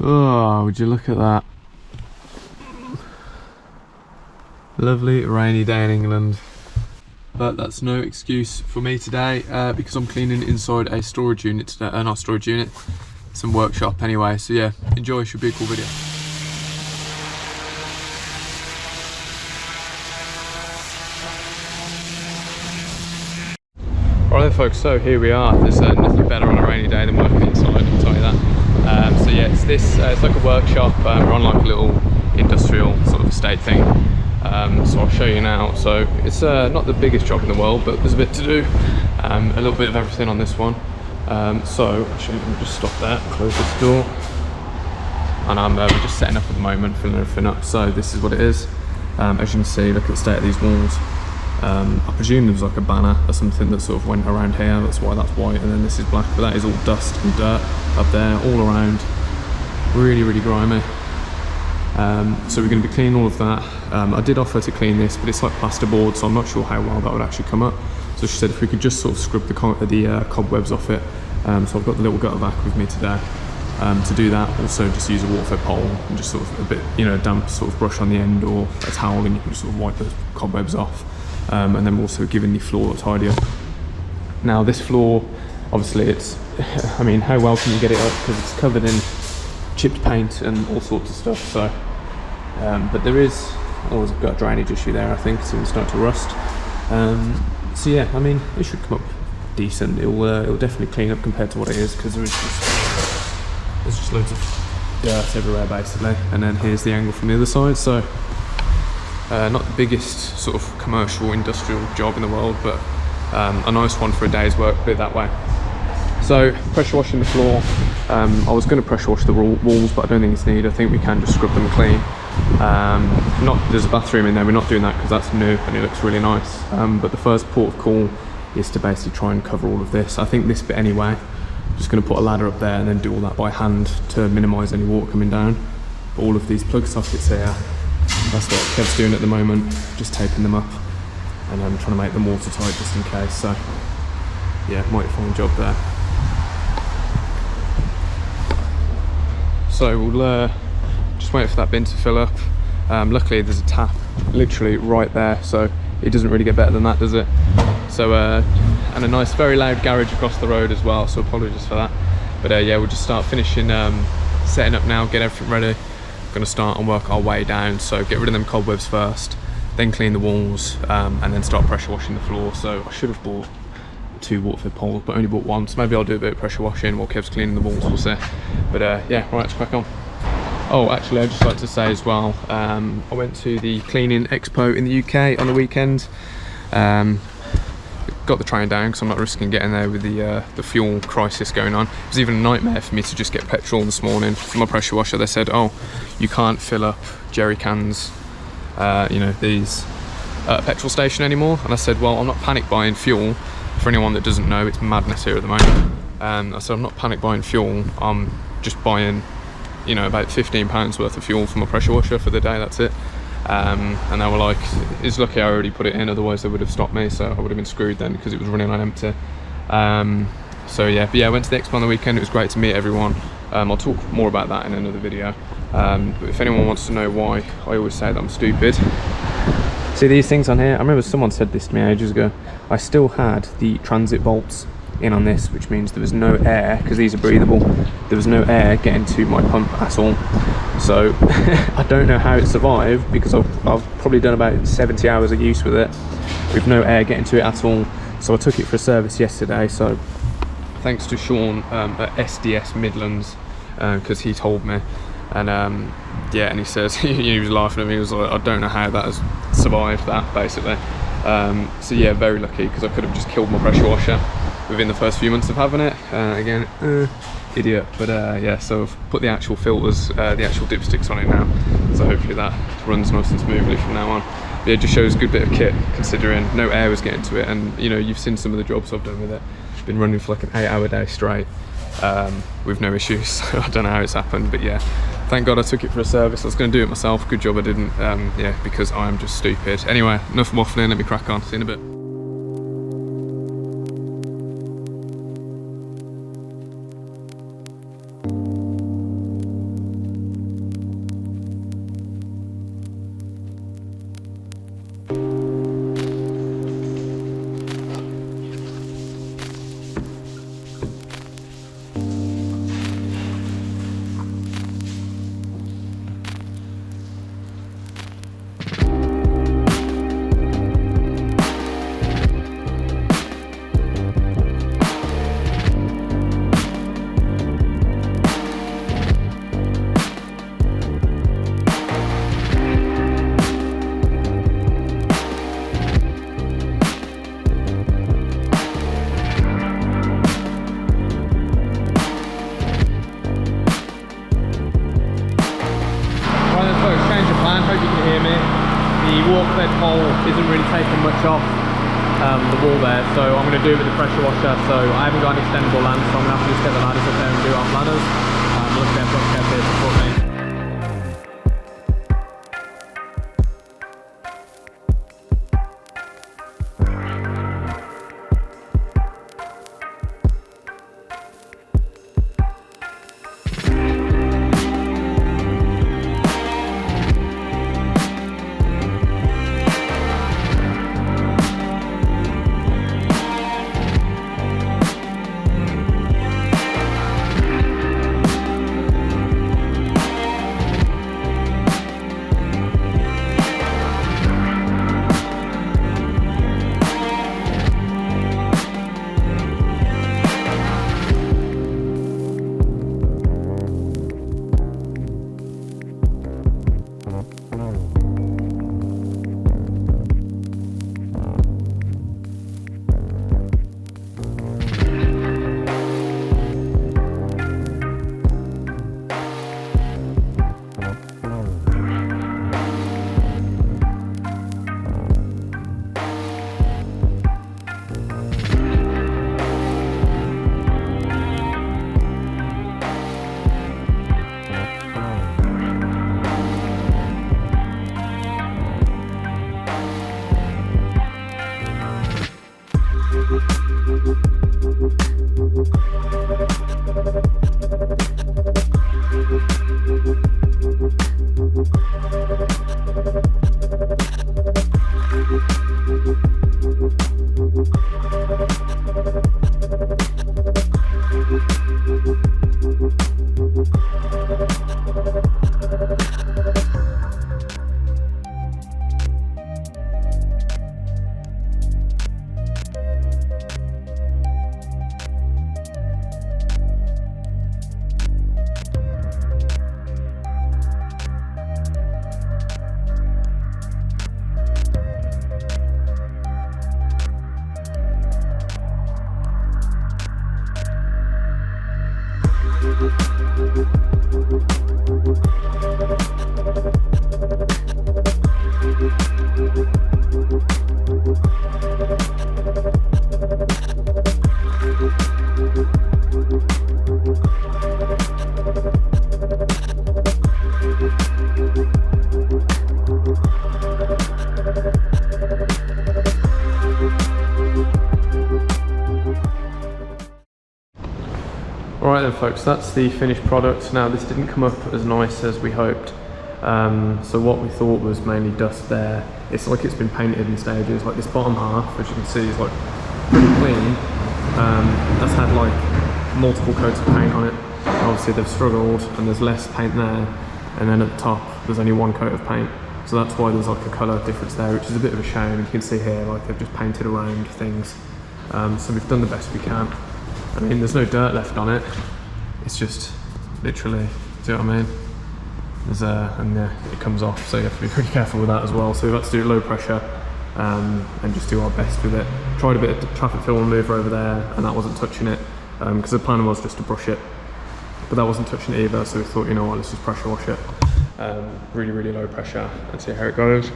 Oh, would you look at that. Lovely rainy day in England. But that's no excuse for me today because I'm cleaning inside a storage unit today. Not storage unit, some workshop anyway. So yeah, enjoy, should be a cool video. Alright folks, so here we are. There's nothing better on a rainy day than working inside, I'll tell you that. So yeah, it's like a workshop. We're on like a little industrial sort of estate thing. So I'll show you now. So it's not the biggest job in the world, but there's a bit to do. A little bit of everything on this one. So actually, let me just stop there, close this door. And we're just setting up at the moment, filling everything up. So this is what it is. As you can see, look at the state of these walls. I presume there was like a banner or something that sort of went around here, that's why that's white, and then this is black, but that is all dust and dirt up there, all around. Really, really grimy. So we're going to be cleaning all of that. I did offer to clean this, but it's like plasterboard, so I'm not sure how well that would actually come up. So she said if we could just sort of scrub the cobwebs off it. So I've got the little gutter vac with me today. To do that, also just use a water-fed pole and just sort of a bit, you know, damp sort of brush on the end or a towel, and you can just sort of wipe the cobwebs off. And then we're also giving the floor a tidy up. Now this floor, obviously it's, I mean, how well can you get it up, because it's covered in chipped paint and all sorts of stuff. So, but there is always got a drainage issue there, I think, so it's starting to rust. So yeah, I mean, it should come up decent. It'll definitely clean up compared to what it is, because there's just loads of dirt everywhere basically. And then here's the angle from the other side. So not the biggest sort of commercial industrial job in the world, but a nice one for a day's work, put it that way. So pressure washing the floor. I was going to pressure wash the walls, but I don't think it's needed. I think we can just scrub them clean. There's a bathroom in there, we're not doing that because that's new and it looks really nice. But the first port of call is to basically try and cover all of this. I think this bit anyway, just going to put a ladder up there and then do all that by hand to minimise any water coming down. But all of these plug sockets here, that's what Kev's doing at the moment, just taping them up, and I'm trying to make them watertight just in case. So yeah, mighty fine job there. So we'll just wait for that bin to fill up. Luckily there's a tap literally right there, so it doesn't really get better than that, does it? So and a nice very loud garage across the road as well, so apologies for that. But yeah, we'll just start finishing setting up now, get everything ready. Going to start and work our way down, so get rid of them cobwebs first, then clean the walls, and then start pressure washing the floor. So I should have bought 2 water-fed poles, but only bought 1, so maybe I'll do a bit of pressure washing while Kev's cleaning the walls, we'll see. But yeah, right, let's crack on. Oh, actually I'd just like to say as well, I went to the cleaning expo in the UK on the weekend. Got the train down because I'm not risking getting there with the fuel crisis going on. It was even a nightmare for me to just get petrol this morning for my pressure washer. They said, oh, you can't fill up jerry cans, you know, these at a petrol station anymore. And I said, well, I'm not panic buying fuel. For anyone that doesn't know, it's madness here at the moment. I said, I'm not panic buying fuel. I'm just buying, you know, about £15 worth of fuel for my pressure washer for the day, that's it. And they were like, it's lucky I already put it in, otherwise they would have stopped me, so I would have been screwed then because it was running on empty. So yeah, but yeah, I went to the expo on the weekend. It was great to meet everyone. I'll talk more about that in another video. But if anyone wants to know why I always say that I'm stupid, see these things on here? I remember someone said this to me ages ago. I still had the transit bolts in on this, which means there was no air, because these are breathable, there was no air getting to my pump at all. So I don't know how it survived, because I've probably done about 70 hours of use with it with no air getting to it at all. So I took it for a service yesterday, so thanks to Sean at SDS Midlands, because he told me. And yeah, and he says, he was laughing at me, he was like, I don't know how that has survived that, basically. So yeah, very lucky, because I could have just killed my pressure washer within the first few months of having it. Again, idiot, but yeah, so I've put the actual filters, the actual dipsticks on it now, so hopefully that runs nice and smoothly from now on. But yeah, it just shows a good bit of kit, considering no air was getting to it, and you know, you've seen some of the jobs I've done with it. It's been running for like an 8-hour day straight, with no issues. So I don't know how it's happened, but yeah, thank God I took it for a service. I was going to do it myself, good job I didn't, yeah, because I am just stupid. Anyway, enough waffling, let me crack on, see you in a bit. the walk bed hole isn't really taking much off the wall there, so I'm going to do it with the pressure washer. So I haven't got an extendable ladder, so I'm going to have to just get the ladders up there and do it off ladders. Look at that, here support me. Alright then folks, that's the finished product. Now this didn't come up as nice as we hoped. So what we thought was mainly dust there. It's like it's been painted in stages. Like this bottom half, which you can see is like pretty clean. That's had like multiple coats of paint on it. Obviously they've struggled and there's less paint there. And then at the top, there's only one coat of paint. So that's why there's like a colour difference there, which is a bit of a shame. You can see here, like they've just painted around things. So we've done the best we can. I mean, there's no dirt left on it. It's just literally, see what I mean? There's and yeah, it comes off, so you have to be pretty careful with that as well. So we've had to do it low pressure and just do our best with it. Tried a bit of traffic fill remover over there, and that wasn't touching it because the plan was just to brush it, but that wasn't touching it either. So we thought, you know what, let's just pressure wash it. Really, really low pressure and see how it goes.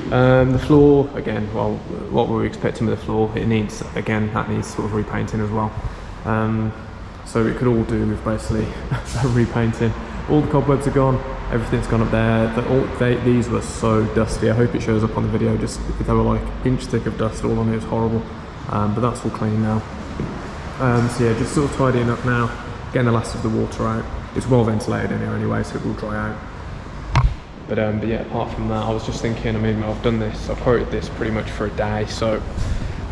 The floor, again, well, what were we expecting with the floor? It needs, again, that needs sort of repainting as well. So it could all do with basically repainting. All the cobwebs are gone, everything's gone up there. These were so dusty. I hope it shows up on the video. Just they were like inch thick of dust all on it. It was horrible, but that's all clean now. So yeah, just sort of tidying up now, getting the last of the water out. It's well ventilated in here anyway, so it will dry out. But yeah, apart from that, I was just thinking, I mean, I've done this, I've quoted this pretty much for a day, so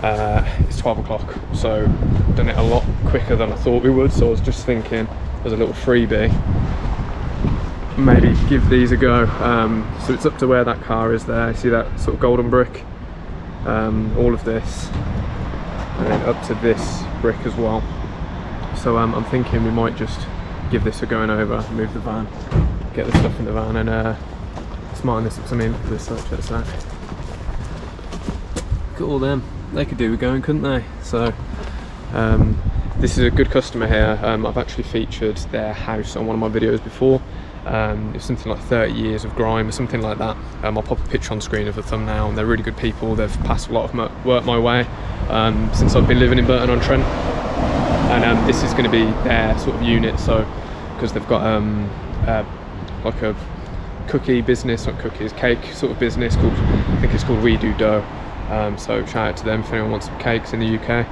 it's 12 o'clock, so I've done it a lot quicker than I thought we would. So I was just thinking, as a little freebie, maybe give these a go. So it's up to where that car is there, see that sort of golden brick, all of this, and then up to this brick as well. So I'm thinking we might just give this a going over, move the van, get the stuff in the van, and smarten this up. I mean, look at this, check this out. Look at all them. They could do with going, couldn't they? So this is a good customer here. I've actually featured their house on one of my videos before. It's something like 30 years of grime or something like that. I'll pop a picture on screen of the thumbnail, and they're really good people. They've passed a lot of work my way since I've been living in Burton-on-Trent, and this is going to be their sort of unit. So because they've got like a cookie business, not cookies, cake sort of business called, I think it's called We Do Dough. So shout out to them if anyone wants some cakes in the UK.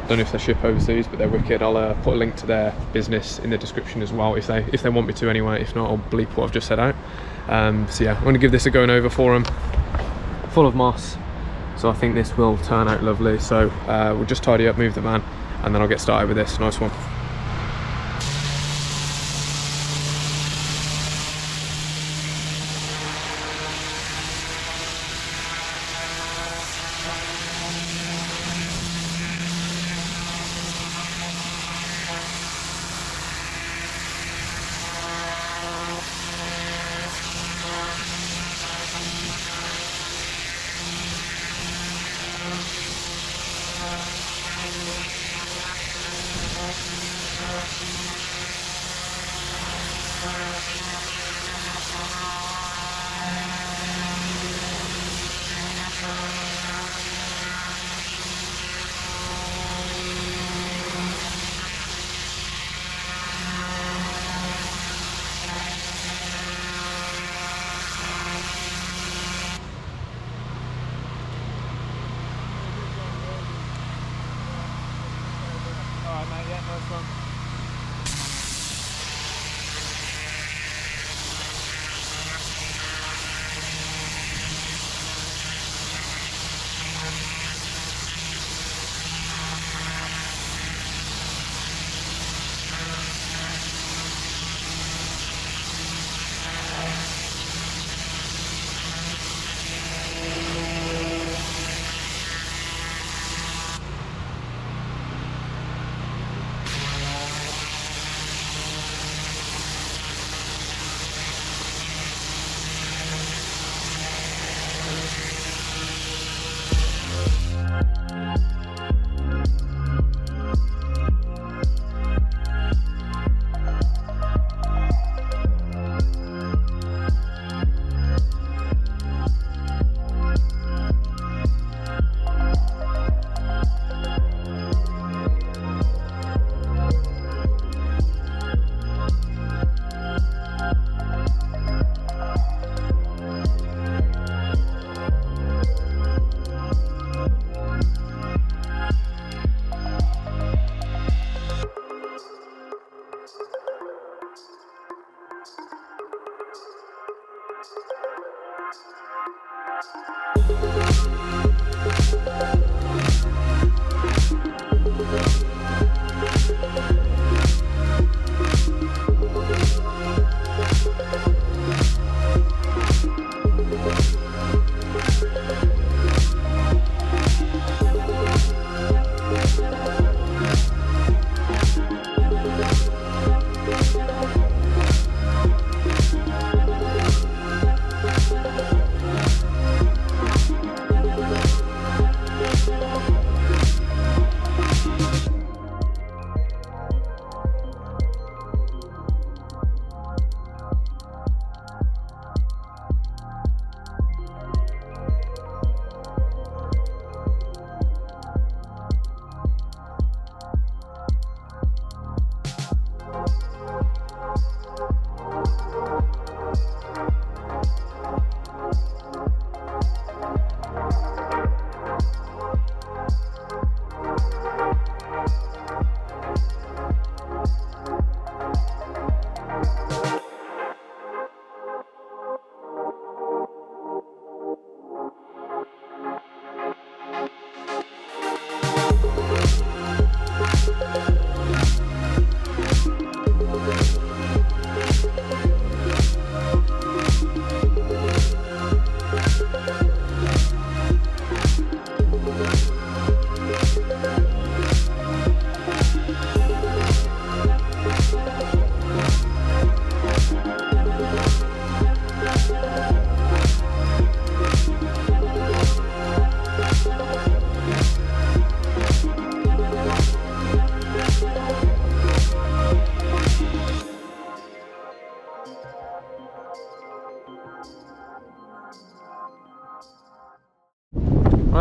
Don't know if they ship overseas, but they're wicked. I'll put a link to their business in the description as well if they want me to anyway. If not, I'll bleep what I've just said out. So yeah, I'm going to give this a going over for them. Full of moss, so I think this will turn out lovely. So we'll just tidy up, move the van, and then I'll get started with this nice one.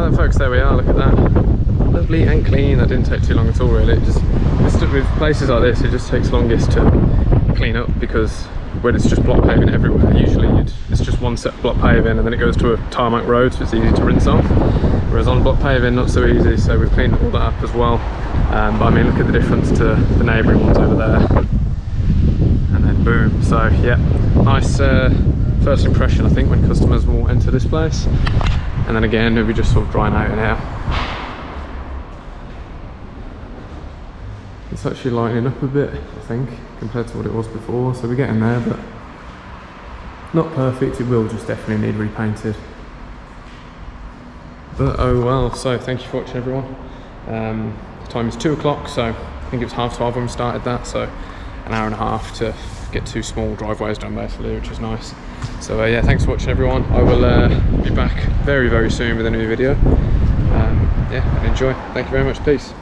Right then folks, there we are, look at that. Lovely and clean. That didn't take too long at all really. It just with places like this, it just takes longest to clean up, because when it's just block paving everywhere, usually it's just one set of block paving and then it goes to a tarmac road, so it's easy to rinse off. Whereas on block paving, not so easy, so we've cleaned all that up as well. But I mean, look at the difference to the neighbouring ones over there. And then boom. So yeah, nice first impression I think when customers will enter this place. And then again, we'll be just sort of drying out in here. It's actually lightening up a bit, I think, compared to what it was before, so we're getting there, but not perfect. It will just definitely need repainted. But oh well. So thank you for watching everyone. The time is 2 o'clock, so I think it was 12:30 when we started that, so an hour and a half to get 2 small driveways done basically, which is nice. So yeah, thanks for watching everyone. I will be back very soon with a new video. Yeah, and enjoy. Thank you very much. Peace.